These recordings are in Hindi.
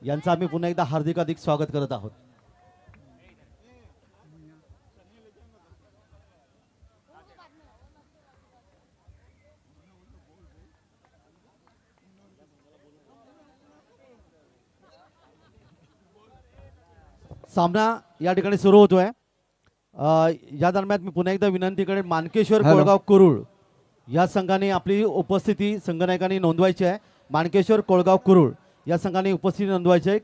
यांचं आम्ही पुन्हा एकदा हार्दिक स्वागत करत आहोत. सामना या ठिकाणी सुरू होतोय. या दरम्यान मी पुन्हा एकदा विनंती करेन, मानकेश्वर हॅलो. कोळगाव कुरुळ या संघाने आपली उपस्थिती संघनायकांनी नोंदवायची आहे. मानकेश्वर कोळगाव कुरुळ या संघाने उपस्थिती नोंदवायची आहे.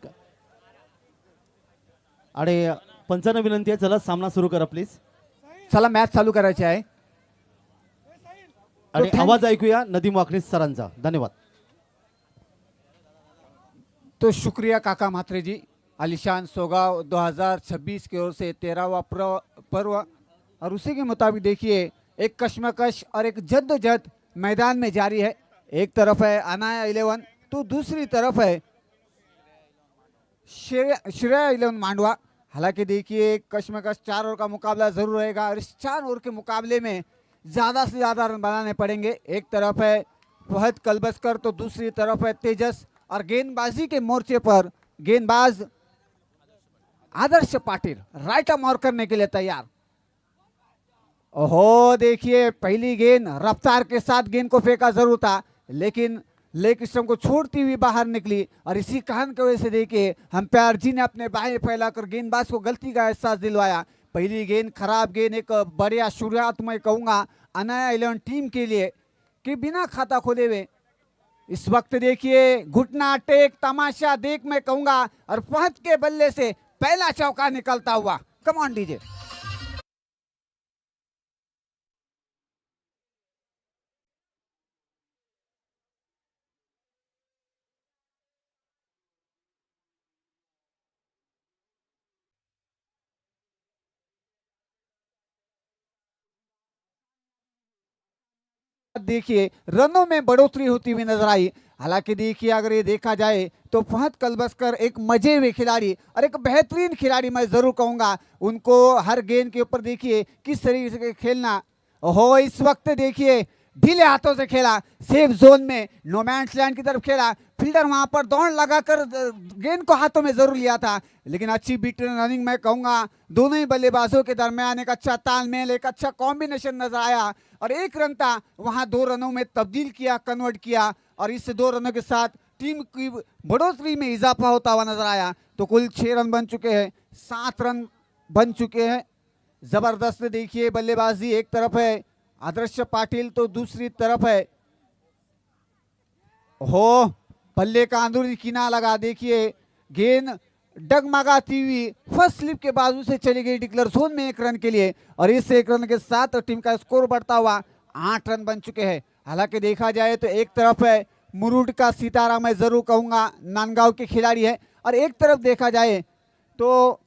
आणि पंचांना विनंती आहे, चला सामना सुरू करा प्लीज. चला मॅच चालू करायची आहे. आणि थँक- आवाज ऐकूया नदीम वाकनीस सरांचा. धन्यवाद. तो शुक्रिया काका म्हात्रे जी. आलिशान सोगाव 2026 की ओर से 13वां पर्व और उसी के मुताबिक देखिए एक कश्मकश और एक जद्दोजहद मैदान में जारी है. एक तरफ है अनाया 11 तो दूसरी तरफ है श्रेया 11 मांडवा. हालांकि देखिए कश्मकश 4 ओवर का मुकाबला जरूर रहेगा और इस 4 ओवर के मुकाबले में ज़्यादा से ज़्यादा रन बनाने पड़ेंगे. एक तरफ है फहद कलबस्कर तो दूसरी तरफ है तेजस और गेंदबाजी के मोर्चे पर गेंदबाज आदर्श पाटिल राइट आर्म और करने के लिए तैयार. ओहो देखिए पहली गेंद रफ्तार के साथ गेंद को फेंका जरूर था, लेकिन लेग स्टंप को छोड़ती हुई बाहर निकली और इसी कारण की वजह से देखिए अंपायर जी ने अपने बाहें फैलाकर गेंदबाज को गलती का एहसास दिलवाया. पहली गेंद खराब गेंद, एक बढ़िया शुरुआत मैं कहूँगा अनाया 11 टीम के लिए कि बिना खाता खोले हुए इस वक्त देखिए घुटना टेक तमाशा देख मैं कहूँगा और फहद के बल्ले से पहला चौका निकलता हुआ. Come on DJ. देखिए रनों में बढ़ोतरी होती हुई नजर आई. हालांकि देखिए अगर ये देखा जाए तो फहद कलबस्कर एक मजे हुए खिलाड़ी और एक बेहतरीन खिलाड़ी मैं जरूर कहूंगा. उनको हर गेंद के ऊपर देखिए किस तरीके से खेलना हो. इस वक्त देखिए ढीले हाथों से खेला, सेफ जोन में नोमैंस लैंड की तरफ खेला, फील्डर वहां पर दौड़ लगाकर गेंद को हाथों में जरूर लिया था, लेकिन अच्छी बीट रनिंग मैं कहूंगा. दोनों ही बल्लेबाजों के दरमियान एक अच्छा तालमेल, एक अच्छा कॉम्बिनेशन नजर आया और एक रन था वहां 2 रनों में तब्दील किया, कन्वर्ट किया और इस 2 रनों के साथ टीम की बढ़ोतरी में इजाफा होता हुआ नजर आया. तो कुल 6 रन बन चुके हैं, 7 रन बन चुके हैं. जबरदस्त देखिए बल्लेबाजी. एक तरफ है आदर्श पाटिल तो दूसरी तरफ है हो बल्ले का अंदरूनी किनारा लगा. देखिए गेंद डगमगाती हुई फर्स्ट स्लिप के बाजू से चली गई डिक्लेयर जोन में 1 रन के लिए और इस 1 रन के साथ टीम का स्कोर बढ़ता हुआ 8 रन बन चुके हैं. हालांकि देखा जाए तो एक तरफ है मुरुड का सितारा मैं जरूर कहूंगा नांदगांव के खिलाड़ी है और एक तरफ देखा जाए तो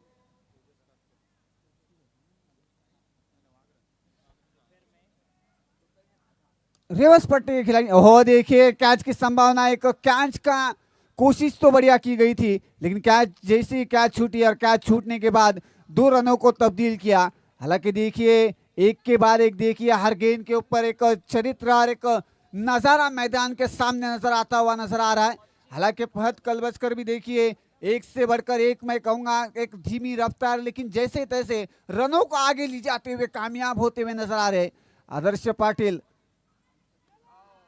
रेवस पट्टी के खिलाड़ी. हो देखिए कैच की संभावना, एक कैच का कोशिश तो बढ़िया की गई थी, लेकिन कैच जैसे ही कैच छूटी और कैच छूटने के बाद 2 रनों को तब्दील किया. हालांकि देखिए एक के बाद एक देखिए हर गेंद के ऊपर एक चरित्र और एक नजारा मैदान के सामने नजर आता हुआ नजर आ रहा है. हालांकि फहद कलबस्कर भी देखिए एक से बढ़कर एक मैं कहूंगा एक धीमी रफ्तार, लेकिन जैसे तैसे रनों को आगे ले जाते हुए कामयाब होते हुए नजर आ रहे. आदर्श पाटिल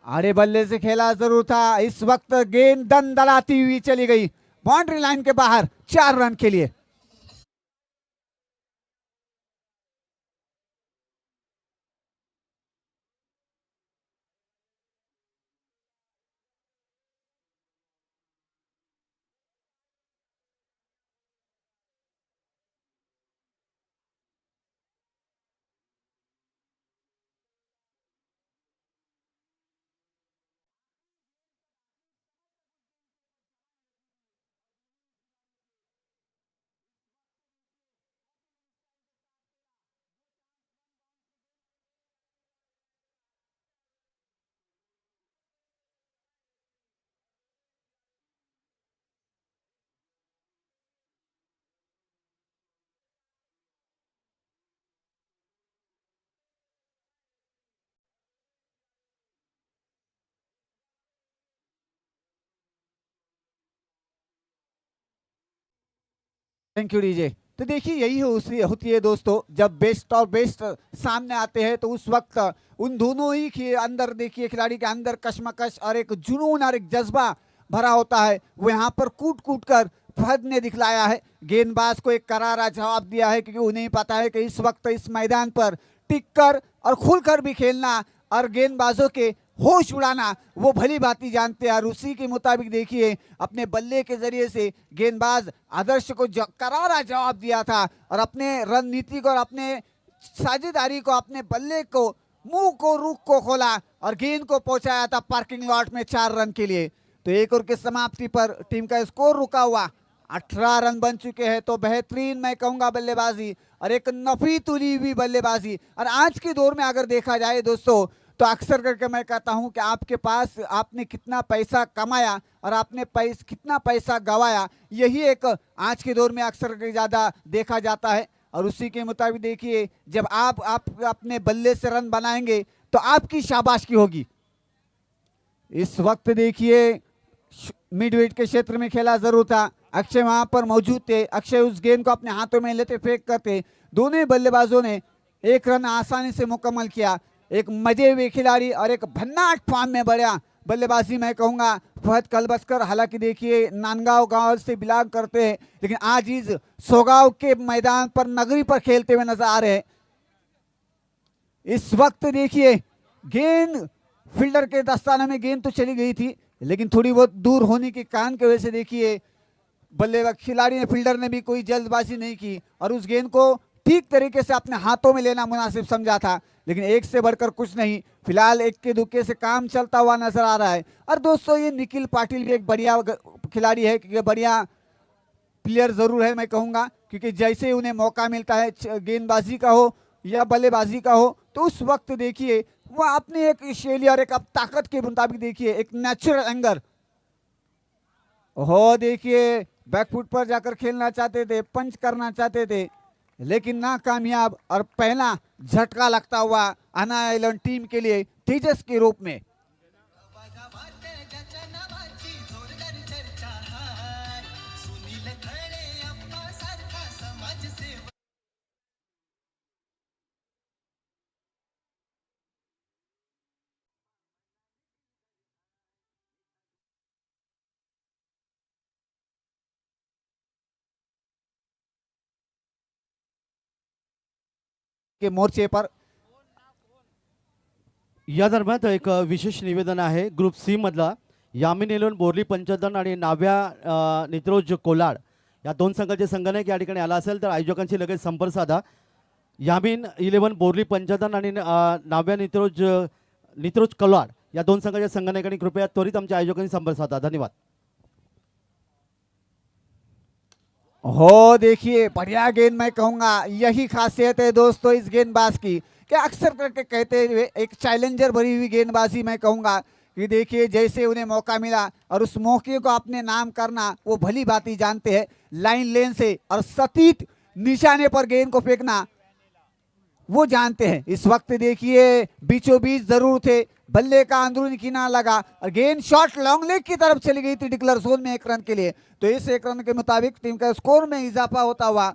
आड़े बल्ले से खेला जरूर था. इस वक्त गेंद दंदलाती हुई चली गई बाउंड्री लाइन के बाहर 4 रन के लिए. Thank you DJ. तो देखिए यही होती है दोस्तों, जब बेस्ट और बेस्ट सामने आते हैं तो उस वक्त उन दोनों ही के अंदर देखिए खिलाड़ी के अंदर कशमकश और एक जुनून और एक जज्बा भरा होता है। वो यहाँ पर कूट कूट कर फहद ने दिखलाया है, गेंदबाज को एक करारा जवाब दिया है, क्योंकि उन्हें पता है कि इस वक्त इस मैदान पर टिक कर और खुलकर भी खेलना और गेंदबाजों के होश उड़ाना वो भली भांति जानते हैं। और उसी के मुताबिक देखिए अपने बल्ले के जरिए से गेंदबाज आदर्श को करारा जवाब दिया था और अपने रणनीति को और अपने साझेदारी को, अपने बल्ले को, मुंह को, रुख को खोला और गेंद को पहुंचाया था पार्किंग लॉट में 4 रन के लिए। तो एक ओवर की समाप्ति पर टीम का स्कोर रुका हुआ 18 रन बन चुके हैं। तो बेहतरीन मैं कहूंगा बल्लेबाजी और एक नफी तुली हुई बल्लेबाजी। और आज के दौर में अगर देखा जाए दोस्तों, तो अक्सर करके मैं कहता हूं कि आपके पास आपने कितना पैसा कमाया और आपने कितना पैसा गवाया, यही एक आज के दौर में अक्सर करके ज़्यादा देखा जाता है। और उसी के मुताबिक देखिए जब आप अपने बल्ले से रन बनाएंगे तो आपकी शाबाशी होगी। इस वक्त देखिए मिडवेट के क्षेत्र में खेला जरूर था, अक्षय वहां पर मौजूद थे, अक्षय उस गेंद को अपने हाथों में लेते फेंक करते, दोनों बल्लेबाजों ने 1 रन आसानी से मुकम्मल किया। एक मजे हुए खिलाड़ी और एक भन्नाट फॉर्म में बढ़िया बल्लेबाजी मैं कहूंगा फहद कलबस्कर। हालांकि देखिए नांदगांव गांव से बिलोंग करते हैं, लेकिन आज इस सोगांव के मैदान पर नगरी पर खेलते हुए नजर आ रहे हैं। इस वक्त देखिए गेंद फील्डर के दस्ताने में गेंद तो चली गई थी, लेकिन थोड़ी बहुत दूर होने के कारण की वजह से देखिए बल्लेबाज खिलाड़ी ने, फील्डर ने भी कोई जल्दबाजी नहीं की और उस गेंद को ठीक तरीके से अपने हाथों में लेना मुनासिब समझा था। लेकिन एक से बढ़कर कुछ नहीं, फिलहाल एक के दुक्के से काम चलता हुआ नजर आ रहा है। और दोस्तों ये निखिल पाटिल भी एक बढ़िया खिलाड़ी है, क्योंकि बढ़िया प्लेयर जरूर है मैं कहूंगा, क्योंकि जैसे उन्हें मौका मिलता है गेंदबाजी का हो या बल्लेबाजी का हो, तो उस वक्त देखिए वह अपने एक शैली और एक ताकत के मुताबिक देखिए एक नेचुरल एंगर हो, देखिए बैकफुट पर जाकर खेलना चाहते थे, पंच करना चाहते थे, लेकिन नाकामयाब। और पहला झटका लगता हुआ अना आइलैंड टीम के लिए तेजस के रूप में। के मोर्चे पर या दरम्यान एक विशेष निवेदन आहे ग्रुप सी मधला यामिन एलोन बोरली पंचदन आणि नाव्या नित्रोज कोलाड या 2 संघाचे संघनायक या ठिकाणी आला असेल तर आयोजकांशी लगेच संपर्क साधा। यामिन 11 बोरली पंचदन आणि नाव्या नित्रोज कोलाड या 2 संघाच्या संघनायकांनी कृपया त्वरित आमच्या आयोजकांशी संपर्क साधा। धन्यवाद। हो देखिए बढ़िया गेंद मैं कहूंगा, यही खासियत है दोस्तों इस गेंदबाज की कि अक्सर करके कहते हुए एक चैलेंजर भरी हुई गेंदबाजी मैं कहूंगा कि देखिए जैसे उन्हें मौका मिला और उस मौके को अपने नाम करना वो भली भांति जानते हैं। लाइन लेन से और सटीक निशाने पर गेंद को फेंकना वो जानते हैं। इस वक्त देखिए बीचों बीच जरूर थे, बल्ले का अंदरूनी किनारा लगा और गेंद शॉट लॉन्ग लेग की तरफ चली गई थी डिक्लेयर जोन में 1 रन के लिए। तो इस 1 रन के मुताबिक टीम का स्कोर में इजाफा होता हुआ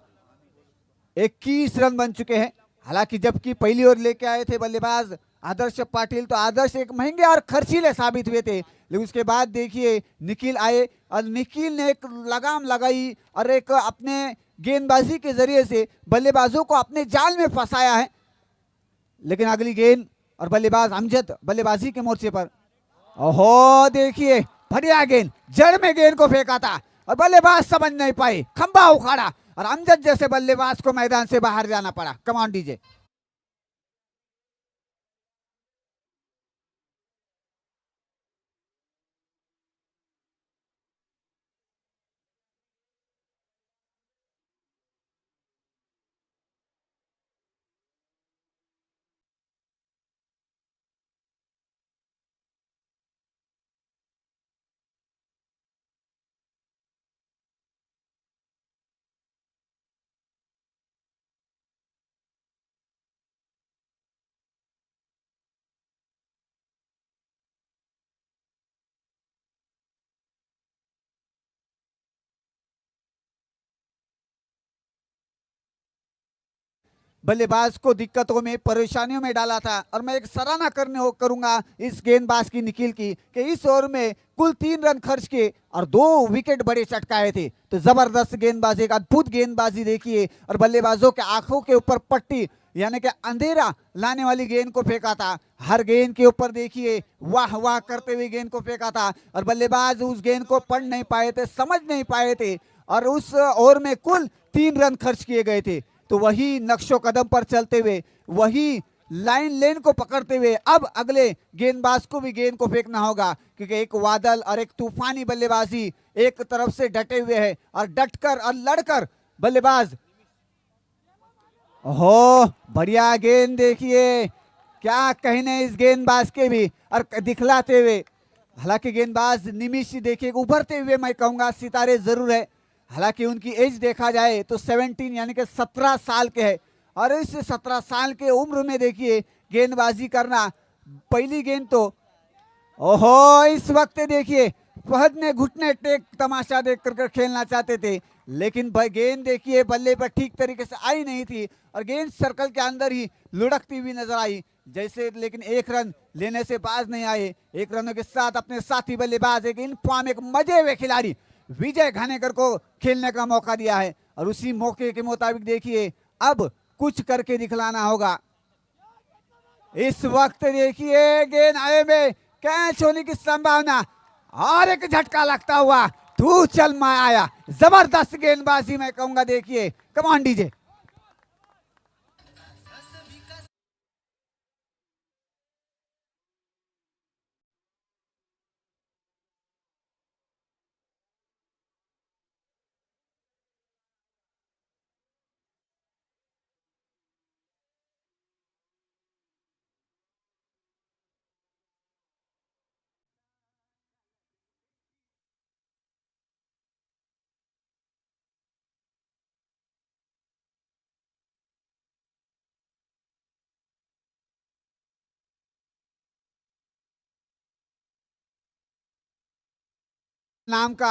21 रन बन चुके हैं। हालांकि जबकि पहली ओवर लेके आए थे बल्लेबाज आदर्श पाटिल, तो आदर्श एक महंगे और खर्चीले साबित हुए थे, लेकिन उसके बाद देखिए निखिल आए और निखिल ने एक लगाम लगाई और एक अपने गेंदबाजी के जरिए से बल्लेबाजों को अपने जाल में फंसाया है। लेकिन अगली गेंद और बल्लेबाज अमजद बल्लेबाजी के मोर्चे पर, ओहो देखिए बढ़िया गेंद, जड़ में गेंद को फेंका था और बल्लेबाज समझ नहीं पाए, खंबा उखाड़ा और अमजद जैसे बल्लेबाज को मैदान से बाहर जाना पड़ा। कमान डीजे। बल्लेबाज को दिक्कतों में परेशानियों में डाला था। और मैं एक सराहना करूंगा इस गेंदबाज की, निखिल की, कि इस ओवर में कुल 3 रन खर्च किए और 2 विकेट बड़े चटकाए थे। तो जबरदस्त गेंदबाजी, एक अद्भुत गेंदबाजी देखिए। और बल्लेबाजों के आंखों के ऊपर पट्टी यानी कि अंधेरा लाने वाली गेंद को फेंका था। हर गेंद के ऊपर देखिए वाह वाह करते हुए गेंद को फेंका था और बल्लेबाज उस गेंद को पढ़ नहीं पाए थे, समझ नहीं पाए थे और उस ओवर में कुल 3 रन खर्च किए गए थे। तो वही नक्शो कदम पर चलते हुए, वही लाइन लेन को पकड़ते हुए अब अगले गेंदबाज को भी गेंद को फेंकना होगा, क्योंकि एक वादल और एक तूफानी बल्लेबाजी एक तरफ से डटे हुए है और डटकर और लड़कर बल्लेबाज। ओहो बढ़िया गेंद देखिए, क्या कहने इस गेंदबाज के भी और दिखलाते हुए। हालांकि गेंदबाज निमिष देखिए उभरते हुए मैं कहूंगा सितारे जरूर है। हालांकि उनकी एज देखा जाए तो 17 यानी कि 17 साल के है और इस 17 साल के उम्र में देखिए गेंदबाजी करना। पहली गेंद तो ओहो इस वक्त देखिए फहद ने घुटने टेक तमाशा देख कर खेलना चाहते थे, लेकिन गेंद देखिए बल्ले पर ठीक तरीके से आई नहीं थी और गेंद सर्कल के अंदर ही लुढ़कती हुई नजर आई जैसे, लेकिन 1 रन लेने से बाज नहीं आए। 1 रनों के साथ अपने साथी बल्लेबाज एक इनफॉर्म, एक मजे हुए खिलाड़ी विजय घानेकर को खेलने का मौका दिया है और उसी मौके के मुताबिक देखिए अब कुछ करके दिखलाना होगा। इस वक्त देखिए गेंद आए में कैच होने की संभावना और एक झटका लगता हुआ तू चल मैं आया। जबरदस्त गेंदबाजी मैं कहूंगा देखिए। कमान डीजे। नाम का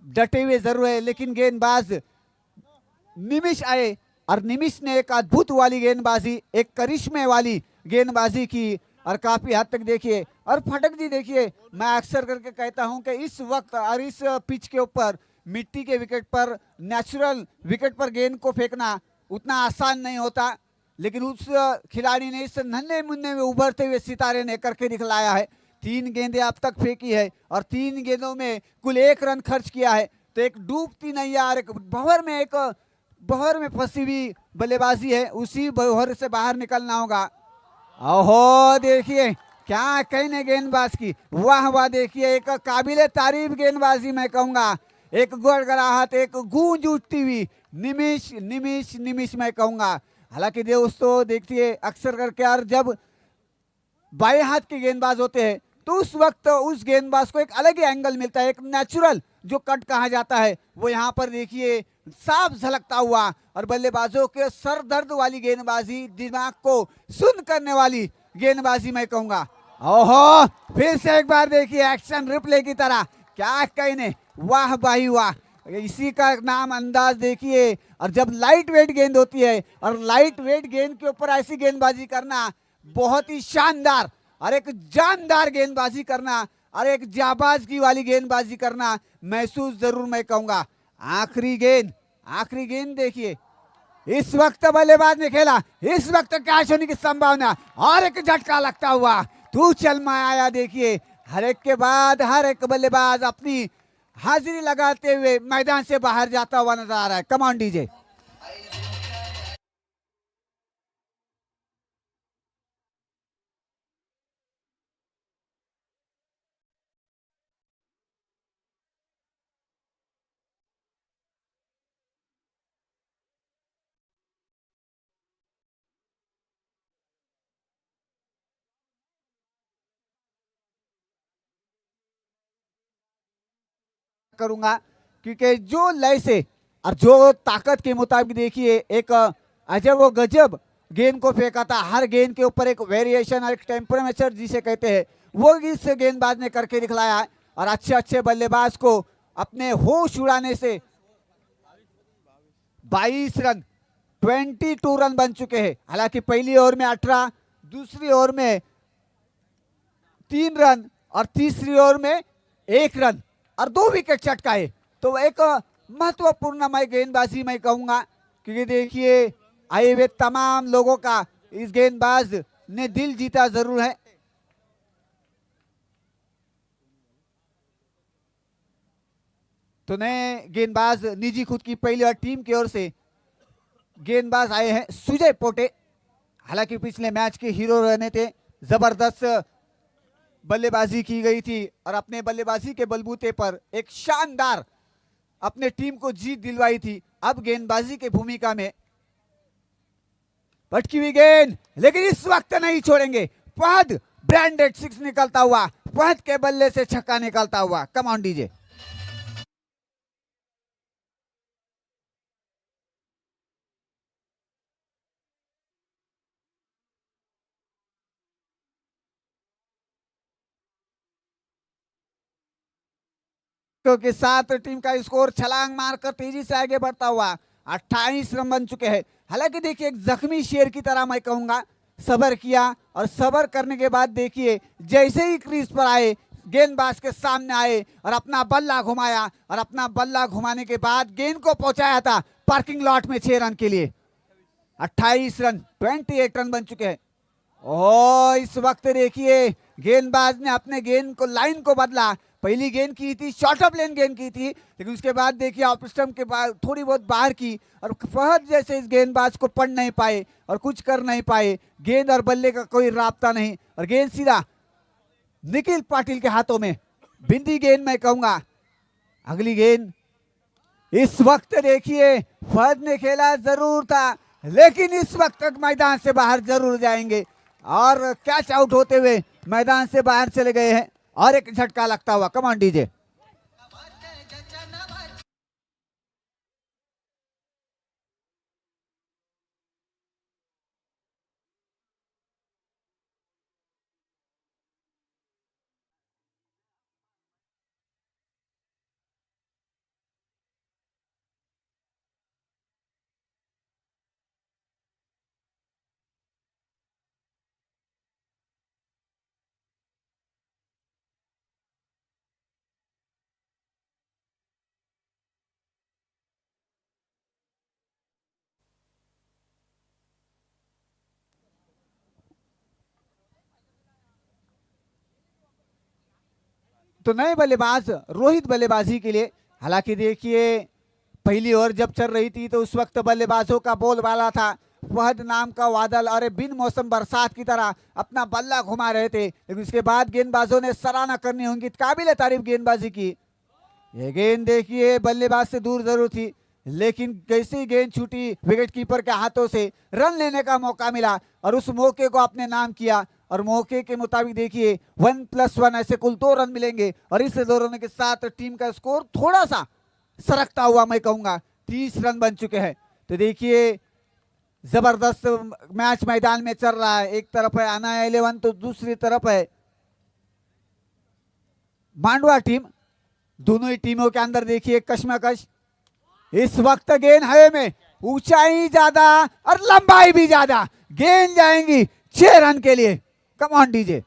डटे हुए जरूर है, लेकिन गेंदबाज निमिष आए और निमिष ने एक अद्भुत वाली गेंदबाजी, एक करिश्मे वाली गेंदबाजी की और काफी हद तक देखिए। और फटक जी देखिए, मैं अक्सर करके कहता हूं कि इस वक्त और इस पिच के ऊपर मिट्टी के विकेट पर, नेचुरल विकेट पर गेंद को फेंकना उतना आसान नहीं होता, लेकिन उस खिलाड़ी ने इस नन्हे मुन्ने में उभरते हुए सितारे ने करके दिखलाया है। 3 गेंदें अब तक फेंकी है और 3 गेंदों में कुल 1 रन खर्च किया है। तो एक डूबती नैया और एक बहर में फंसी हुई बल्लेबाजी है, उसी बहर से बाहर निकलना होगा। ओहो देखिए क्या कहने गेंदबाज की, वाह वाह देखिए एक काबिले तारीफ गेंदबाजी मैं कहूंगा। एक गड़गड़ाहट, एक गूंज उठती हुई निमिष निमिष निमिष मैं कहूंगा। हालांकि दोस्तों देखिए अक्सर करके यार जब बाएं हाथ के गेंदबाज होते हैं तो उस वक्त उस गेंदबाज को एक अलग ही एंगल मिलता है, एक नेचुरल जो कट कहा जाता है वो यहाँ पर देखिए साफ झलकता हुआ और बल्लेबाजों के सर दर्द वाली गेंदबाजी, दिमाग को सुन करने वाली गेंदबाजी मैं कहूंगा। ओहो फिर से एक बार देखिए एक्शन रिप्ले की तरह, क्या कहने, वाह भाई वाह, इसी का नाम अंदाज देखिए। और जब लाइट वेट गेंद होती है और लाइट वेट गेंद के ऊपर ऐसी गेंदबाजी करना बहुत ही शानदार और एक जानदार गेंदबाजी करना और एक जाबाजगी वाली गेंदबाजी करना महसूस जरूर मैं कहूंगा। आखिरी गेंद देखिए, इस वक्त बल्लेबाज ने खेला, इस वक्त कैच होने की संभावना और एक झटका लगता हुआ तू चल मैं आया। देखिए हर एक के बाद हर एक बल्लेबाज अपनी हाजिरी लगाते हुए मैदान से बाहर जाता हुआ नजर आ रहा है। कमान डीजे। करूंगा क्योंकि जो लय से और जो ताकत के मुताबिक देखिए एक अजब व गजब गेंद को फेंका था। हर गेंद के ऊपर एक वेरिएशन और एक टेम्परेचर जिसे कहते हैं वो इस गेंदबाज ने करके दिखलाया है और अच्छे अच्छे बल्लेबाज को अपने होश उड़ाने से 22 रन 22 रन बन चुके हैं। हालांकि पहली ओवर में 18, दूसरी ओवर में 3 रन और तीसरी ओवर में 1 रन और 2 विकेट चटकाए। तो एक महत्वपूर्ण मैं गेंदबाजी मैं कहूंगा, क्योंकि देखिए आए हुए तमाम लोगों का इस गेंदबाज ने दिल जीता जरूर है। तो नए गेंदबाज निजी खुद की पहली और टीम की ओर से गेंदबाज आए हैं सुजय पोटे। हालांकि पिछले मैच के हीरो रहने थे, जबरदस्त बल्लेबाजी की गई थी और अपने बल्लेबाजी के बलबूते पर एक शानदार अपने टीम को जीत दिलवाई थी। अब गेंदबाजी के भूमिका में भटकी हुई गेंद, लेकिन इस वक्त नहीं छोड़ेंगे। फहद ब्रांडेड 6 निकलता हुआ, फहद के बल्ले से छक्का निकलता हुआ। Come on DJ. के साथ टीम का स्कोर छलांग मारकर तेजी से आगे बढ़ता हुआ 28 रन बन चुके हैं। हालांकि देखिए एक जख्मी शेर की तरह मैं कहूंगा, सबर किया और सबर करने के बाद देखिए जैसे ही क्रीज पर आए, गेंदबाज के सामने आए और अपना बल्ला घुमाया और अपना बल्ला घुमाने के बाद गेंद को पहुंचाया था पार्किंग लॉट में 6 रन के लिए। 28 रन, 28 रन बन चुके हैं। और इस वक्त देखिए गेंदबाज ने अपने गेंद को लाइन को बदला। पहली गेंद की थी शॉर्ट ऑफ लेन गेंद की थी, लेकिन उसके बाद देखिए ऑफ स्टंप के बाद थोड़ी बहुत बाहर की और फहद जैसे इस गेंदबाज को पढ़ नहीं पाए और कुछ कर नहीं पाए। गेंद और बल्ले का कोई राब्ता नहीं और गेंद सीधा निखिल पाटिल के हाथों में। बिंदी गेंद मैं कहूंगा। अगली गेंद इस वक्त देखिए फहद ने खेला जरूर था, लेकिन इस वक्त तक मैदान से बाहर जरूर जाएंगे और कैच आउट होते हुए मैदान से बाहर चले गए हैं और एक झटका लगता हुआ। Come on DJ. तो नए बल्लेबाज रोहित बल्लेबाजी के लिए। हालांकि देखिए पहली ओवर जब चल रही थी तो उस वक्त बल्लेबाजों का बोलबाला था फहद नाम का वादल, अरे बिन मौसम बरसात की तरह अपना बल्ला घुमा रहे थे, लेकिन उसके बाद गेंदबाजों ने सराहना करनी होगी, काबिल तारीफ गेंदबाजी की। ये गेंद देखिए बल्लेबाज से दूर जरूर थी, लेकिन कैसी गेंद छूटी विकेट कीपर के हाथों से, रन लेने का मौका मिला और उस मौके को अपने नाम किया और मौके के मुताबिक देखिए 1+1 ऐसे कुल 2 रन मिलेंगे और इस 2 रन के साथ टीम का स्कोर थोड़ा सा सरकता हुआ मैं कहूंगा 30 रन बन चुके हैं। तो देखिए जबरदस्त मैच मैदान में चल रहा है। एक तरफ है अना 11 तो दूसरी तरफ है मांडवा टीम। दोनों ही टीमों के अंदर देखिए कश्मकश। इस वक्त गेंद हवे में, ऊंचाई ज्यादा और लंबाई भी ज्यादा, गेंद जाएंगी 6 रन के लिए। Come on DJ.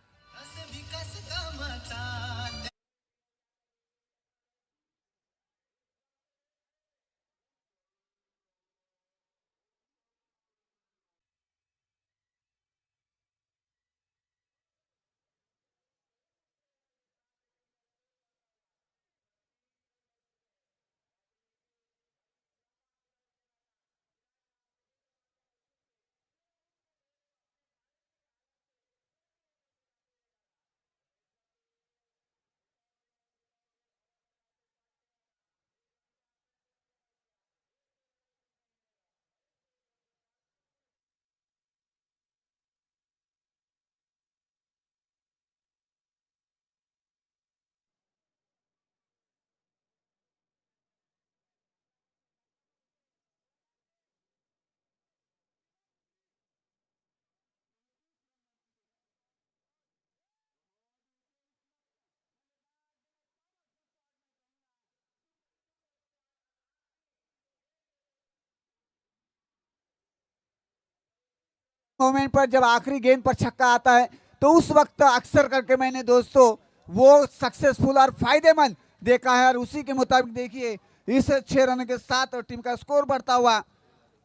मोमेंट पर जब आखिरी गेंद पर छक्का आता है तो उस वक्त अक्सर करके मैंने दोस्तों वो सक्सेसफुल और फायदेमंद देखा है। और उसी के मुताबिक देखिए इस 6 रन के साथ टीम का स्कोर बढ़ता हुआ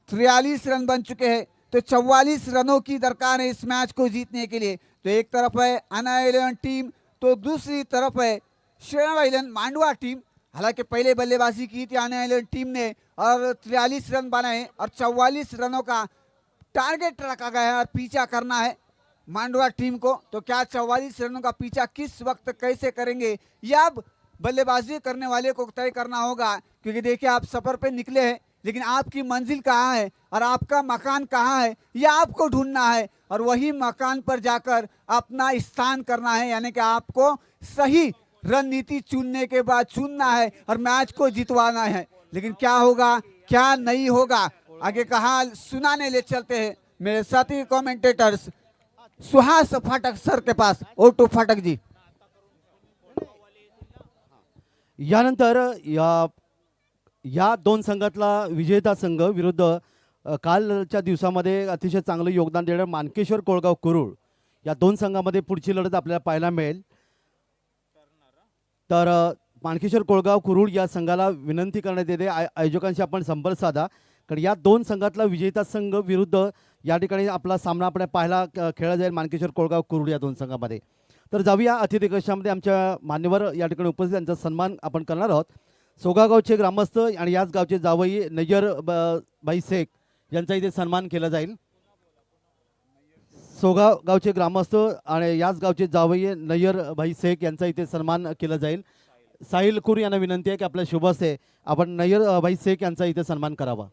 43 रन बन चुके हैं। तो 44 रनों की दरकार है इस मैच को जीतने के लिए। तो एक तरफ है अन्ना 11 टीम तो दूसरी तरफ है श्रीराम आइलैंड मांडवा टीम। हालांकि पहले बल्लेबाजी की थी अन्ना 11 टीम ने और 43 रन बनाए और 44 रनों का टारगेट रखा गया है और पीछा करना है मांडवा टीम को। तो क्या 44 रनों का पीछा किस वक्त कैसे करेंगे यह अब बल्लेबाजी करने वाले को तय करना होगा। क्योंकि देखिए आप सफर पे निकले हैं लेकिन आपकी मंजिल कहाँ है और आपका मकान कहाँ है यह आपको ढूंढना है और वही मकान पर जाकर अपना स्थान करना है। यानी कि आपको सही रणनीति चुनने के बाद चुनना है और मैच को जितवाना है। लेकिन क्या होगा क्या नहीं होगा आगे का हाल सुनाने ले चलते हैं मेरे साथी कमेंटेटर्स सुहास फाटक सर के पास। ओटू फाटक जी। यानंतर या दोन संघातला विजेता संघ विरुद्ध कालच्या दिवसामध्ये अतिशय चांगलं योगदान देणारे मानकेश्वर कोळगाव कुरुळ या दोन संघामध्ये पुढची लढत आपल्याला पाहायला मिळेल। तर मानकेश्वर कोळगाव कुरुळ या संघाला विनंती करण्यात येते आयोजकांशी आपण संपर्क साधा कारण या दोन संघातला विजेता संघ विरुद्ध या ठिकाणी आपला सामना आपण पाहायला खेळला जाईल मानकेश्वर कोळगाव कुरुळ या दोन संघामध्ये। तर जाऊया अतिथी कक्षामध्ये आमच्या मान्यवर या ठिकाणी उपस्थित त्यांचा सन्मान आपण करणार आहोत। सोगावचे ग्रामस्थ आणि याच गावचे जावई नय्यर भाई शेख यांचा इथे सन्मान केला जाईल। सोगावचे ग्रामस्थ आणि याच गावचे जावई नय्यर भाई शेख यांचा इथे सन्मान केला जाईल। साहिल कुर यांना विनंती आहे की आपल्या शुभ हस्ते आपण नय्यर भाई शेख यांचा इथे सन्मान करावा।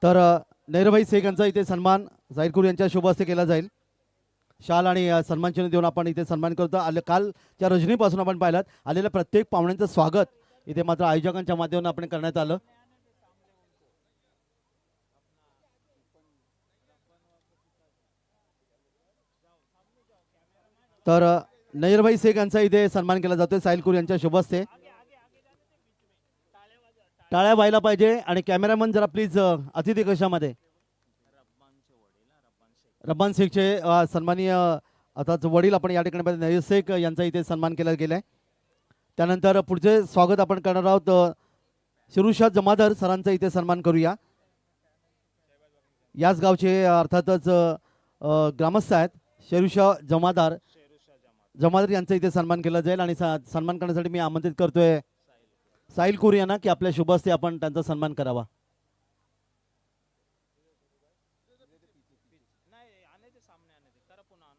तर नय्यर शेख यांचा इथे सन्मान जाहीरकुर यांच्या शुभ हस्ते केला जाईल। शाल आणि सन्मान चिन्ह देऊन आपण इथे सन्मान करतो। कालच्या रजनीपासून आपण पाहिलात आलेल्या प्रत्येक पाहुण्यांचं स्वागत इथे मात्र आयोजकांच्या माध्यमातून आपण करण्यात आलं। तर नय्यर शेख यांचा इथे सन्मान केला जातोय साहिलकुर यांच्या शुभ हस्ते। टाळ्या व्हायला पाहिजे आणि कॅमेरामन जरा प्लीज अतिथी कक्षामध्ये रब्बान शेखचे सन्माननीय अर्थात वडील आपण या ठिकाणी नय्यर शेख यांचा इथे सन्मान केला गेलाय। त्यानंतर पुढचे स्वागत आपण करणार आहोत शिरुषा जमादार सरांचा इथे सन्मान करूया। याच गावचे अर्थातच ग्रामस्थ आहेत शिरुषा जमादार यांचा इथे सन्मान केला जाईल आणि सन्मान करण्यासाठी मी आमंत्रित करतोय साहिल कुर यांना की आपल्या शुभ हस्ते आपण त्यांचा सन्मान करावा।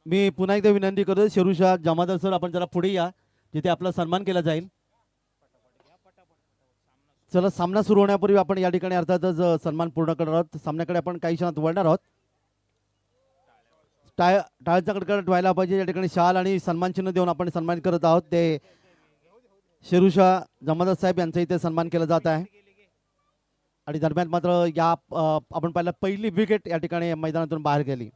मी पुन्हा एकदा विनंती करतो शिरुषा जमादार सर आपण जरा पुढे या जिथे आपला सन्मान केला जाईल। चला सामना सुरू होण्यापूर्वी आपण या ठिकाणी अर्थातच सन्मान पूर्ण करणार आहोत। सामन्याकडे आपण काही क्षणात वळणार आहोत। टाळ्यांचा कडकडाट व्हायला पाहिजे। या ठिकाणी शाल आणि सन्मान चिन्ह देऊन आपण सन्मान करत आहोत ते शिरुषा जमादार साहेब यांचा इथे सन्मान केला जात आहे। आणि दरम्यान मात्र या आपण पाहिलं पहिली विकेट या ठिकाणी मैदानातून बाहेर गेली।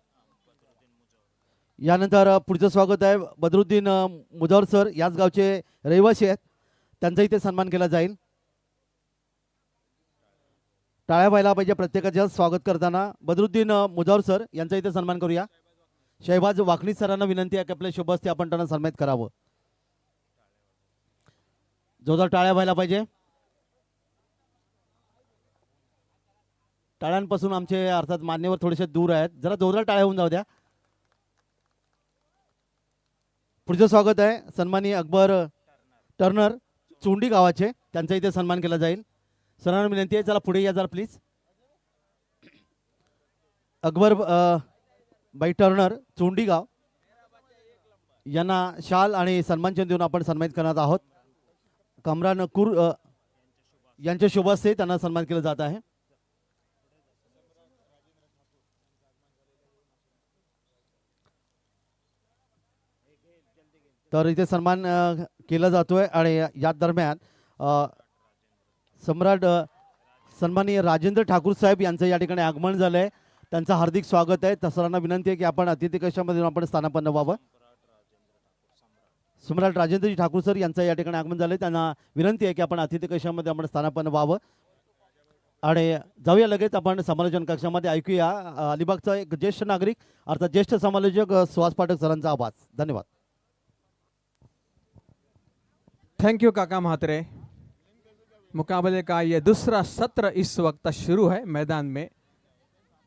यानंतर पुढचं स्वागत आहे बदरुद्दीन मुजावर सर याच गावचे रहिवासी आहेत त्यांचा इथे सन्मान केला जाईल। टाळ्या व्हायला पाहिजे प्रत्येकाच्या स्वागत करताना। बदरुद्दीन मुजावर सर यांचा इथे सन्मान करूया। शहबाज वाकणी सरांना विनंती आहे की आपल्या शुभ हस्ते आपण त्यांना सन्मानित करावं। जोरदार टाळ्या व्हायला पाहिजे। टाळ्यांपासून आमचे अर्थात मान्यवर थोडेसे दूर आहेत जरा जोरदार टाळ्या होऊन जाऊ द्या। पुढचं स्वागत आहे सन्माननीय अकबर टर्नर चोंडी गावाचे त्यांचा इथे सन्मान केला जाईल। सरांना विनंती आहे चला पुढे या जरा प्लीज। अकबर बाई टर्नर चोंडी गाव यांना शाल आणि सन्मान चिन्ह देऊन आपण सन्मानित करणार आहोत। कमरान कुर यांच्या शुभ हस्ते त्यांना सन्मान केला जात आहे। तर इथे सन्मान केला जातोय आणि या दरम्यान सम्राट सन्माननीय राजेंद्र ठाकूर साहेब यांचं या ठिकाणी आगमन झालंय त्यांचं हार्दिक स्वागत आहे। सरांना विनंती आहे की आपण अतिथी कक्षामध्ये आपण स्थानापन्न व्हावं। सम्राट राजेंद्रजी ठाकूर सर यांचं या ठिकाणी आगमन झालं. त्यांना विनंती आहे की आपण अतिथी कक्षामध्ये आपण स्थानापन्न व्हावं. आणि जाऊया लगेच आपण समालोचन कक्षामध्ये. ऐकूया अलिबागचा एक ज्येष्ठ नागरिक अर्थात ज्येष्ठ समालोचक सुहास पाठक सरांचा आवाज. धन्यवाद. थैंक यू काका महात्रे। मुकाबले का ये दूसरा सत्र इस वक्त शुरू है। मैदान में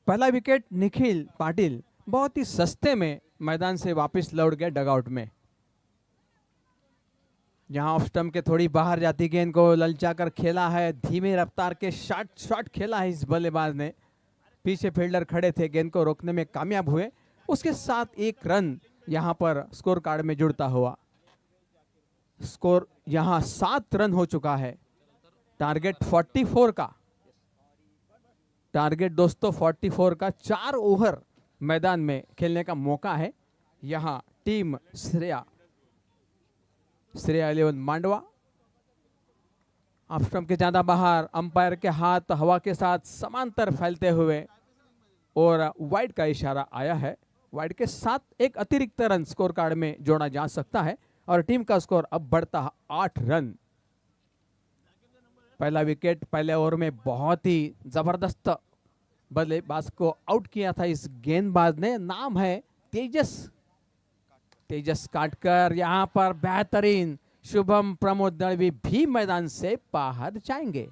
पहला विकेट निखिल पाटिल बहुत ही सस्ते में मैदान से वापस लौट गए डगआउट में। यहाँ ऑफ स्टंप के थोड़ी बाहर जाती गेंद को ललचा कर खेला है, धीमे रफ्तार के शॉट खेला है इस बल्लेबाज ने। पीछे फील्डर खड़े थे, गेंद को रोकने में कामयाब हुए। उसके साथ एक रन यहाँ पर स्कोर कार्ड में जुड़ता हुआ। स्कोर यहाँ 7 रन हो चुका है। टारगेट 44 का, टारगेट दोस्तों 44 का। 4 ओवर मैदान में खेलने का मौका है। यहाँ team Shreya 11 Mandwa off stump के ज्यादा बाहर, अंपायर के हाथ हवा के साथ समांतर फैलते हुए और वाइड का इशारा आया है। वाइड के साथ एक अतिरिक्त रन स्कोर कार्ड में जोड़ा जा सकता है और टीम का स्कोर अब बढ़ता है 8 रन। पहला विकेट पहले ओवर में बहुत ही जबरदस्त बल्लेबाज को आउट किया था इस गेंदबाज ने। नाम है तेजस काटकर। यहां पर बेहतरीन शुभम प्रमोद दळवी भी मैदान से बाहर जाएंगे।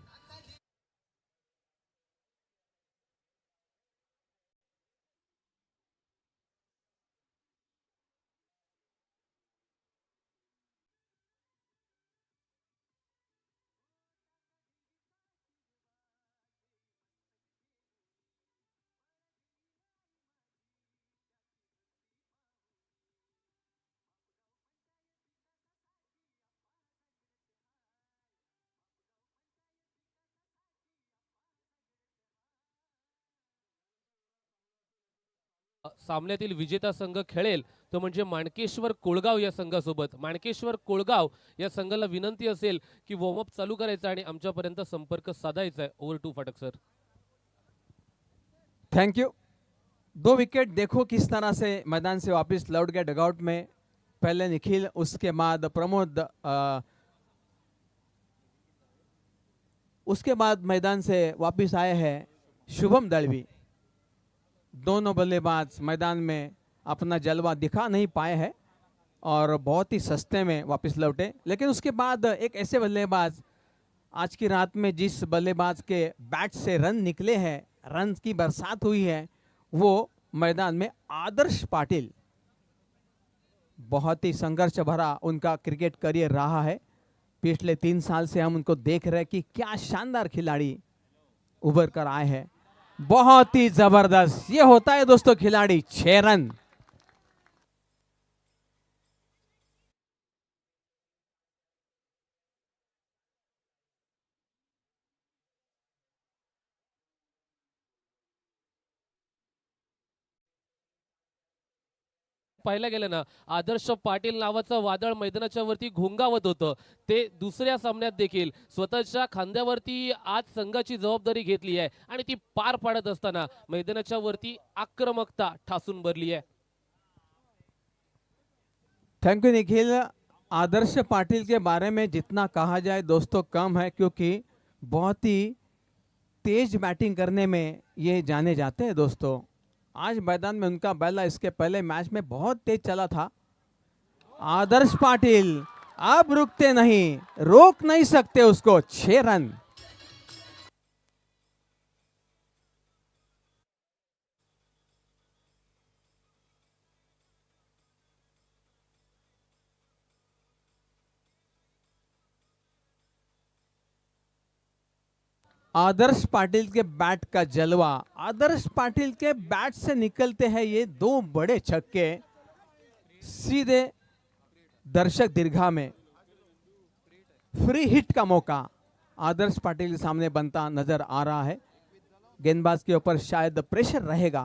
सामन्यातील विजेता संघ खेळेल तो म्हणजे माणकेश्वर कोळगाव या संघासोबत। माणकेश्वर कोळगाव या संघाला विनंती असेल की वॉर्मअप चालू करायचा आणि आमच्यापर्यंत संपर्क साधायचा आहे। ओव्हर टू फाटक सर। Thank you. 2 विकेट देखो किस तरह से मैदान से वापस लौट गए डगआउट में। पहले निखिल, उसके बाद प्रमोद, उसके बाद मैदान से वापस आए हैं शुभम दळवी। दोनों बल्लेबाज मैदान में अपना जलवा दिखा नहीं पाए हैं और बहुत ही सस्ते में वापस लौटे। लेकिन उसके बाद एक ऐसे बल्लेबाज, आज की रात में जिस बल्लेबाज के बैट से रन निकले हैं, रन की बरसात हुई है, वो मैदान में आदर्श पाटिल। बहुत ही संघर्ष भरा उनका क्रिकेट करियर रहा है। पिछले 3 साल से हम उनको देख रहे हैं कि क्या शानदार खिलाड़ी उभर कर आए हैं। बहुत ही जबरदस्त ये होता है दोस्तों खिलाड़ी। 6 रन। पाहायला गेलं ना, आदर्श पाटील नावाचं वादळ मैदानाच्या वरती घोंगावत होतं। ते दुसऱ्या सामन्यात देखील स्वतःच्या खांद्यावरती आज संघाची जबाबदारी घेतली आहे आणि ती पार पाडत असताना मैदानाच्या वरती आक्रमकता ठासून भरली आहे। Thank you Nikhil. आदर्श पाटिल के बारे में जितना कहा जाए दोस्तों कम है, क्योंकि बहुत ही तेज बैटिंग करने में ये जाने जाते हैं दोस्तों। आज मैदान में उनका बल्ला इसके पहले मैच में बहुत तेज चला था। आदर्श पाटिल अब रुकते नहीं, रोक नहीं सकते उसको। 6 रन। आदर्श पाटिल के बैट का जलवा, आदर्श पाटिल के बैट से निकलते हैं ये 2 बड़े छक्के सीधे दर्शक दीर्घा में। फ्री हिट का मौका आदर्श पाटिल के सामने बनता नजर आ रहा है। गेंदबाज के ऊपर शायद प्रेशर रहेगा।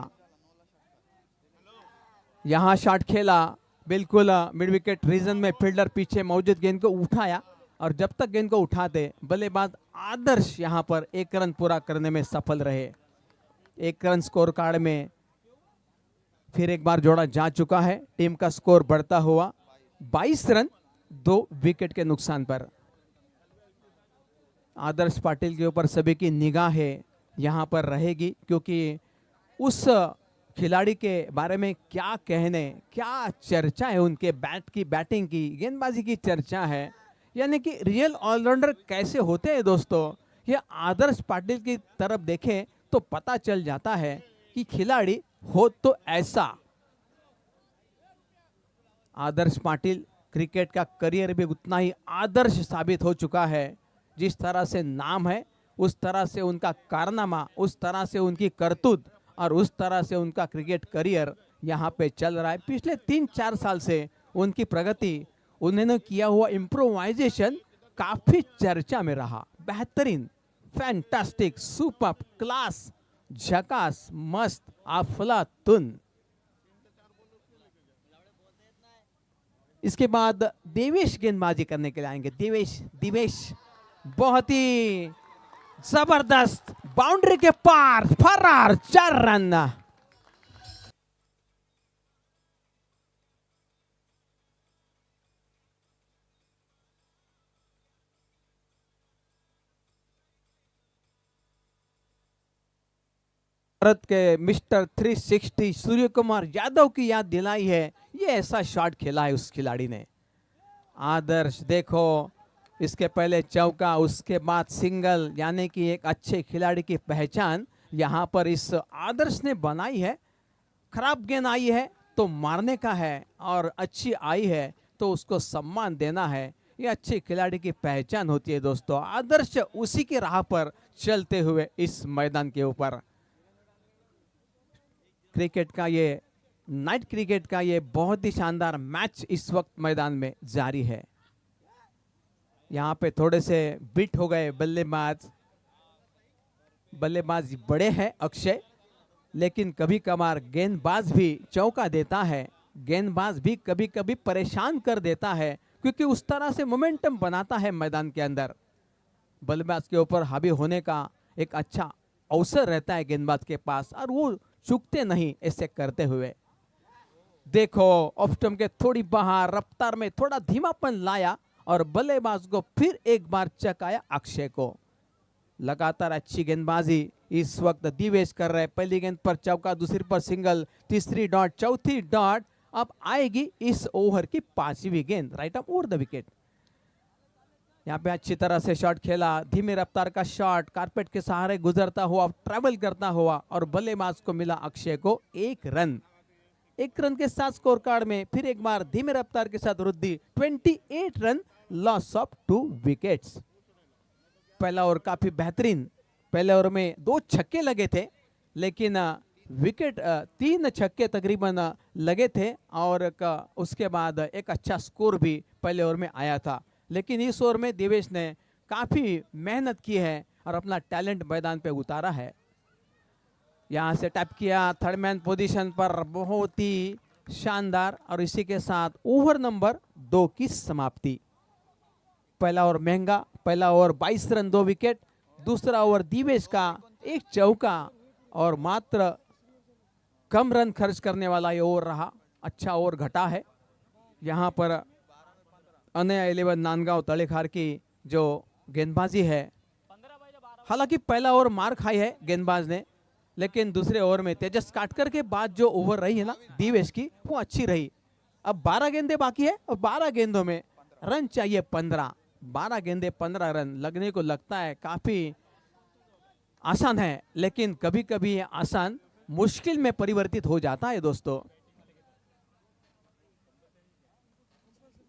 यहां शॉट खेला, बिल्कुल मिड विकेट रीजन में फील्डर पीछे मौजूद गेंद को उठाया और जब तक गेंद को उठाते बल्लेबाज आदर्श यहां पर 1 रन पूरा करने में सफल रहे। 1 रन स्कोर कार्ड में फिर एक बार जोड़ा जा चुका है। टीम का स्कोर बढ़ता हुआ 22 रन 2 विकेट के नुकसान पर। आदर्श पाटिल के ऊपर सभी की निगाहें यहाँ पर रहेगी, क्योंकि उस खिलाड़ी के बारे में क्या कहने, क्या चर्चा है, उनके बैटिंग की, गेंदबाजी की चर्चा है, यानी कि रियल ऑलराउंडर कैसे होते हैं दोस्तों। ये आदर्श पाटिल की तरफ देखें तो पता चल जाता है कि खिलाड़ी हो तो ऐसा। आदर्श पाटिल क्रिकेट का करियर भी उतना ही आदर्श साबित हो चुका है। जिस तरह से नाम है, उस तरह से उनका कारनामा, उस तरह से उनकी करतूत और उस तरह से उनका क्रिकेट करियर यहाँ पे चल रहा है। पिछले 3-4 साल से उनकी प्रगति, उन्होंने किया हुआ इम्प्रोवाइजेशन काफी चर्चा में रहा। बेहतरीन, फैंटास्टिक, सुपर क्लास, झकास, मस्त, अफलातुन। इसके बाद देवेश गेंदबाजी करने के लिए आएंगे। दिवेश बहुत ही जबरदस्त, बाउंड्री के पार फरार, 4 रन। भारत के मिस्टर 360 सूर्य कुमार यादव की याद दिलाई है। ये ऐसा शॉट खेला है उस खिलाड़ी ने। आदर्श देखो, इसके पहले चौका, उसके बाद सिंगल, यानी कि एक अच्छे खिलाड़ी की पहचान यहाँ पर इस आदर्श ने बनाई है। खराब गेंद आई है तो मारने का है, और अच्छी आई है तो उसको सम्मान देना है। ये अच्छे खिलाड़ी की पहचान होती है दोस्तों। आदर्श उसी की राह पर चलते हुए इस मैदान के ऊपर क्रिकेट का ये नाइट क्रिकेट का ये बहुत ही शानदार मैच इस वक्त मैदान में जारी है। यहाँ पे थोड़े से बिट हो गए बल्लेबाज बड़े हैं अक्षय, लेकिन कभी कभार गेंदबाज भी चौका देता है, गेंदबाज भी कभी कभी परेशान कर देता है, क्योंकि उस तरह से मोमेंटम बनाता है मैदान के अंदर। बल्लेबाज के ऊपर हावी होने का एक अच्छा अवसर रहता है गेंदबाज के पास, और वो चूकते नहीं ऐसे करते हुए। देखो ऑफ स्टंप के थोड़ी बाहर, रफ्तार में थोड़ा धीमापन लाया और बल्लेबाज को फिर एक बार चकाया अक्षय को। लगातार अच्छी गेंदबाजी इस वक्त दिवेश कर रहे। पहली गेंद पर चौका, दूसरी पर सिंगल, तीसरी डॉट, चौथी डॉट। अब आएगी इस ओवर की 5वीं गेंद, right up over the wicket. यहाँ पे अच्छी तरह से शॉट खेला, धीमे रफ्तार का शॉट, कारपेट के सहारे गुजरता हुआ, ट्रैवल करता हुआ, और बल्लेबाज को मिला अक्षय को 1 रन। 1 रन के साथ स्कोर कार्ड में फिर एक बार धीमे रफ्तार के साथ वृद्धि, 28 रन, लॉस ऑफ 2 विकेट्स। पहला ओवर काफी बेहतरीन, पहले ओवर में 2 छक्के लगे थे, लेकिन विकेट 3 छक्के तकरीबन लगे थे, और उसके बाद एक अच्छा स्कोर भी पहले ओवर में आया था। लेकिन इस ओवर में दिवेश ने काफी मेहनत की है और अपना टैलेंट मैदान पे उतारा है। यहाँ से टैप किया, थर्ड मैन पोजीशन पर, बहुत ही शानदार, और इसी के साथ ओवर नंबर 2 की समाप्ति। पहला ओवर महंगा, पहला ओवर 22 रन 2 विकेट, दूसरा ओवर दिवेश का 1 चौका और मात्र कम रन खर्च करने वाला ये ओवर रहा। अच्छा ओवर घटा है। यहाँ पर अनया 11 नांदगांव तलेखार की जो गेंदबाजी है, हालांकि पहला ओवर मार खाई है गेंदबाज ने, लेकिन दूसरे ओवर में तेजस काटकर के बाद जो ओवर रही है ना दिवेश की, वो अच्छी रही। अब 12 गेंदें बाकी है और 12 गेंदों में रन चाहिए 15। 12 गेंदें 15 रन लगने को लगता है काफी आसान है, लेकिन कभी कभी ये आसान मुश्किल में परिवर्तित हो जाता है दोस्तों।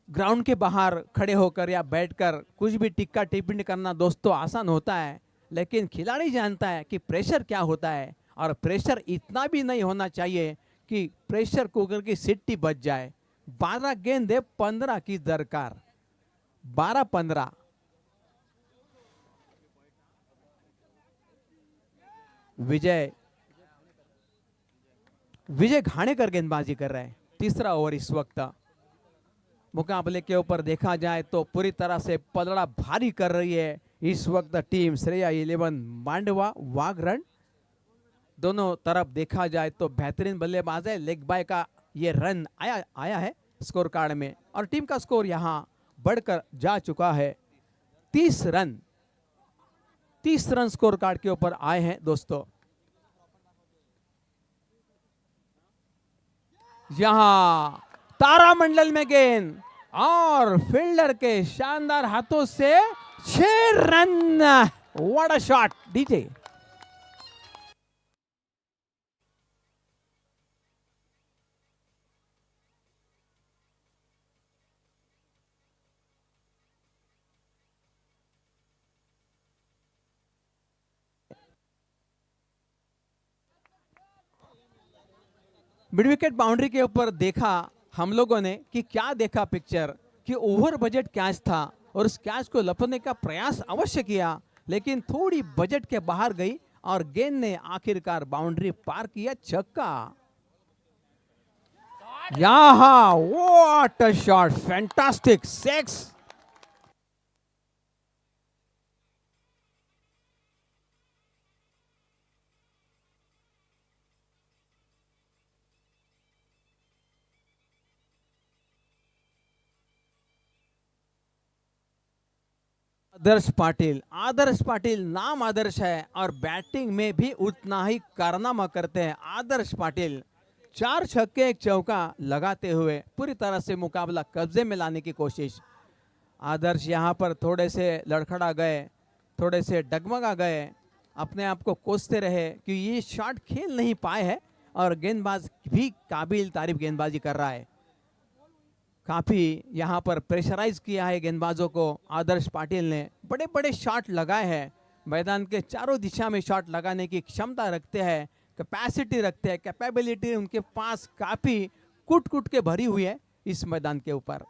ग्राउंड के बाहर खड़े होकर या बैठकर कुछ भी टिक्का टिप्पणी करना दोस्तों आसान होता है, लेकिन खिलाड़ी जानता है कि प्रेशर क्या होता है, और प्रेशर इतना भी नहीं होना चाहिए कि प्रेशर कुकर की सीटी बच जाए। 12 गेंदे 15 की दरकार, 12-15। विजय घाणेकर गेंदबाजी कर रहे हैं। तीसरा ओवर इस वक्त मुकाबले के ऊपर देखा जाए तो पूरी तरह से पलड़ा भारी कर रही है इस वक्त टीम श्रेया 11 मांडवा वाघरण। दोनों तरफ देखा जाए तो बेहतरीन बल्लेबाज है। लेग बाय का ये रन आया है स्कोर कार्ड में, और टीम का स्कोर यहाँ बढ़कर जा चुका है। 30 रन स्कोर कार्ड के ऊपर आए हैं दोस्तों। यहां तारामंडल में गेंद और फील्डर के शानदार हाथों से 6 run. What a shot DJ. Mid wicket boundary के ऊपर देखा हम लोगों ने कि क्या देखा पिक्चर कि ओवर बजट कैच था और उस कैच को लपकने का प्रयास अवश्य किया, लेकिन थोड़ी बजट के बाहर गई और गेंद ने आखिरकार बाउंड्री पार किया। छक्का। यहां व्हाट अ शॉट, फैंटास्टिक 6। आदर्श पाटिल नाम आदर्श है और बैटिंग में भी उतना ही कारनामा करते हैं। आदर्श पाटिल 4 छक्के 1 चौका लगाते हुए पूरी तरह से मुकाबला कब्जे में लाने की कोशिश। आदर्श यहां पर थोड़े से लड़खड़ा गए, थोड़े से डगमगा गए, अपने आप को कोसते रहे कि ये शॉट खेल नहीं पाए हैं और गेंदबाज भी काबिल तारीफ गेंदबाजी कर रहा है। काफी यहां पर प्रेशराइज किया है गेंदबाजों को। आदर्श पाटिल ने बड़े बड़े शॉट लगाए हैं, मैदान के चारों दिशा में शॉट लगाने की क्षमता रखते हैं, कैपेसिटी रखते हैं, कैपेबिलिटी उनके पास काफी कुट कुट के भरी हुई है इस मैदान के ऊपर।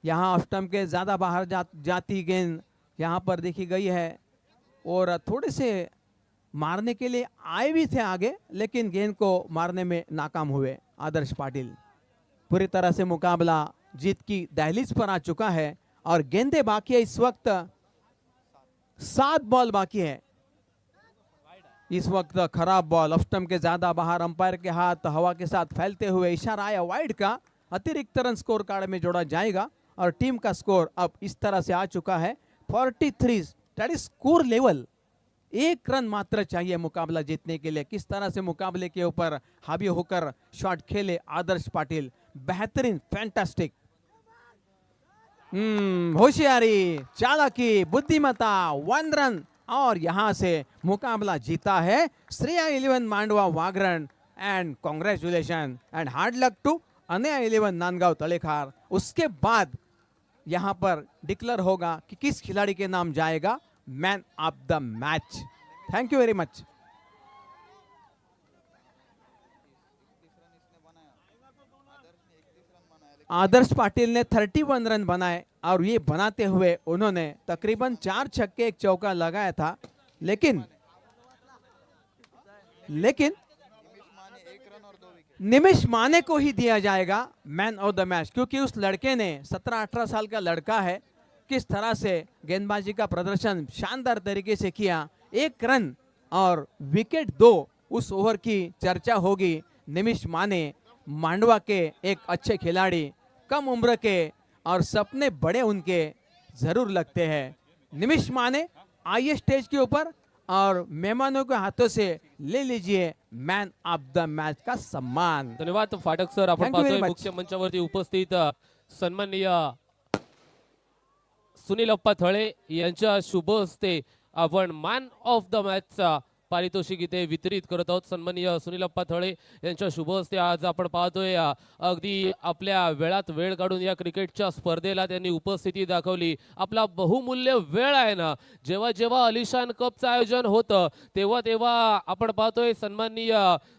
यहां ऑफ स्टंप के ज्यादा बाहर जाती गेंद यहां पर देखी गई है और थोड़े से मारने के लिए आए भी थे आगे, लेकिन गेंद को मारने में नाकाम हुए आदर्श पाटिल। पूरी तरह से मुकाबला जीत की दहलीज पर आ चुका है और गेंदें बाकी है। इस वक्त 7 बॉल बाकी है। इस वक्त खराब बॉल ऑफ स्टंप के ज्यादा बाहर, अंपायर के हाथ हवा के साथ फैलते हुए इशारा आया वाइड का। अतिरिक्त रन स्कोर कार्ड में जोड़ा जाएगा और टीम का स्कोर अब इस तरह से आ चुका है 43। That is score level. 1 run मात्र चाहिए मुकाबला जीतने के लिए। किस तरह से मुकाबले के ऊपर हावी होकर शॉट खेले आदर्श पाटिल, बेहतरीन, फैंटास्टिक। होशियारी, चालाकी, बुद्धिमत्ता, 1 रन और यहां से मुकाबला जीता है श्रेया 11 मांडवा वागरण। And congratulation and hard luck to Anaya 11 Nandgaon तलेखार। उसके बाद यहां पर डिक्लेयर होगा कि किस खिलाड़ी के नाम जाएगा man of the match. Thank you very much. Adarsh Patil ने 31 रन बनाए और ये बनाते हुए उन्होंने तकरीबन 4 छक्के 1 चौका लगाया था, लेकिन निमिष माने को ही दिया जाएगा मैन ऑफ द मैच, क्योंकि उस लड़के ने 17-18 साल का लड़का है, किस तरह से गेंदबाजी का प्रदर्शन शानदार तरीके से किया। 1 रन और विकेट 2 उस ओवर की चर्चा होगी। निमिष माने मांडवा के एक अच्छे खिलाड़ी, कम उम्र के और सपने बड़े उनके जरूर लगते हैं। निमिष माने आइए स्टेज के ऊपर और मेहमानों के हाथों से ले लीजिए मैन ऑफ द मैच का सम्मान। धन्यवाद फाटक सर। आपण Thank you very पाहतोय much. मुख्य मंचावरती उपस्थित सन्माननीय सुनील अप्पा थळे यांच्या शुभ हस्ते आपण मॅन ऑफ द मॅचचा पारितोषिक इथे वितरित करत आहोत। सन्माननीय सुनील अप्पा थळे यांच्या शुभ हस्ते आज आपण पाहतोय अगदी आपल्या वेळात वेळ काढून या क्रिकेटच्या स्पर्धेला त्यांनी उपस्थिती दाखवली। आपला बहुमूल्य वेळ आहे ना, जेव्हा जेव्हा अलिशान कपचं आयोजन होतं तेव्हा तेव्हा आपण पाहतोय सन्माननीय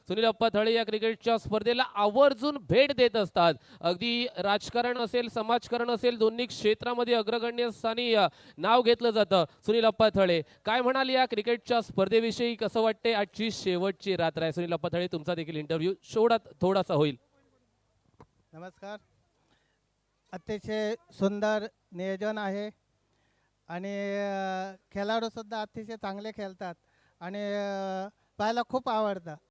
सुनील अप्पा थळे या क्रिकेटच्या स्पर्धेला आवर्जून भेट देत असतात। अगदी राजकारण असेल, समाजकारण असेल, दोन्ही क्षेत्रामध्ये अग्रगण्य स्थानी नाव घेतलं जातं सुनील अप्पा थळे। काय म्हणाल या क्रिकेटच्या स्पर्धेविषयी, कसं वाटते? आजची शेवटची रात्र आहे। सुनील अप्पा थळे, तुमचा देखील इंटरव्ह्यू थोडासा होईल। नमस्कार। अतिशय सुंदर नियोजन आहे आणि खेळाडू सुद्धा अतिशय चांगले खेळतात आणि पाहायला खूप आवडतं।